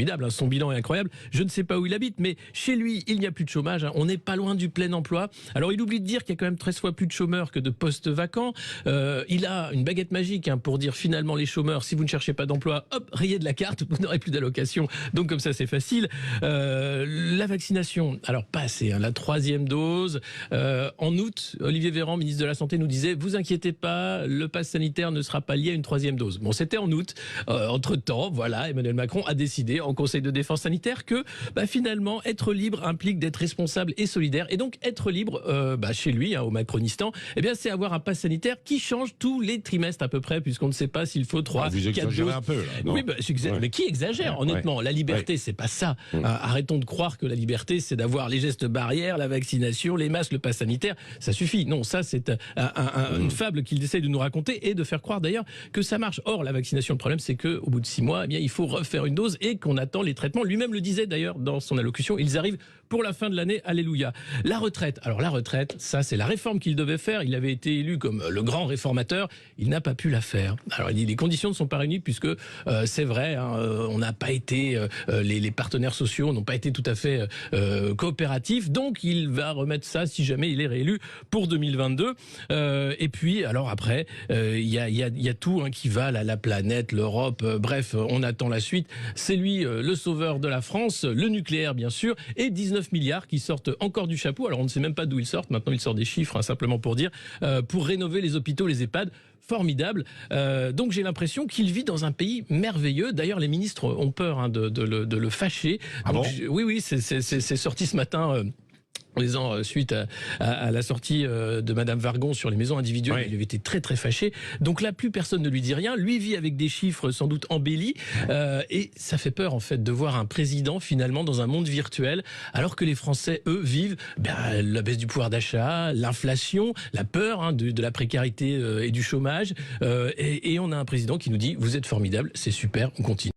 formidable, hein, son bilan est incroyable. Je ne sais pas où il habite, mais chez lui, il n'y a plus de chômage. Hein, on n'est pas loin du plein emploi. Alors, il oublie de dire qu'il y a quand même 13 fois plus de chômeurs que de postes vacants. Il a une baguette magique pour dire finalement les chômeurs, si vous ne cherchez pas d'emploi, hop, rayez de la carte, vous n'aurez plus d'allocation. Donc comme ça, c'est facile. La vaccination, alors pas assez. Hein, la 3e dose. En août, Olivier Véran, ministre de la Santé, nous disait, vous inquiétez pas, le pass sanitaire ne sera pas lié à une 3e dose. Bon, c'était en août. Entre-temps, voilà, Emmanuel Macron a décidé en Conseil de défense sanitaire que finalement, être libre implique d'être responsable et solidaire. Et donc, être libre, chez lui, au Macronistan, c'est avoir un pass sanitaire qui change tous les trimestres à peu près, puisqu'on ne sait pas s'il faut 3, 4 doses. Un peu, là, non? Oui, mais qui exagère, honnêtement? La liberté, c'est pas ça. Arrêtons de croire que la liberté, c'est d'avoir les gestes barrières, la vaccination, les masques, le pass sanitaire. Ça suffit. Non, ça, c'est une fable qu'il essaye de nous raconter et de faire croire d'ailleurs que ça marche. Or, la vaccination, le problème, c'est qu'au bout de 6 mois, il faut refaire une dose et qu'on attend les traitements. Lui-même le disait d'ailleurs dans son allocution. Ils arrivent pour la fin de l'année. Alléluia. La retraite. Alors, la retraite, ça, c'est la réforme qu'il devait faire. Il avait été élu comme le grand réformateur. Il n'a pas pu la faire. Alors, il dit les conditions ne sont pas réunies puisque c'est vrai, on n'a pas été, les partenaires sociaux n'ont pas été tout à fait coopératifs. Donc, il va remettre ça si jamais il est réélu pour 2022. Et puis, alors après, il y a tout qui va, la planète, l'Europe. Bref, on attend la suite. C'est lui le sauveur de la France, le nucléaire bien sûr, et 19 milliards qui sortent encore du chapeau. Alors on ne sait même pas d'où ils sortent. Maintenant, il sort des chiffres, simplement pour dire, pour rénover les hôpitaux, les EHPAD. Formidable. Donc j'ai l'impression qu'il vit dans un pays merveilleux. D'ailleurs, les ministres ont peur de le fâcher. Donc, oui, c'est sorti ce matin. En disant, suite à la sortie de Madame Vargon sur les maisons individuelles, il avait été très très fâché. Donc là, plus personne ne lui dit rien. Lui vit avec des chiffres sans doute embellis. Et ça fait peur en fait de voir un président finalement dans un monde virtuel, alors que les Français, eux, vivent la baisse du pouvoir d'achat, l'inflation, la peur de la précarité et du chômage. Et on a un président qui nous dit, vous êtes formidable, c'est super, on continue.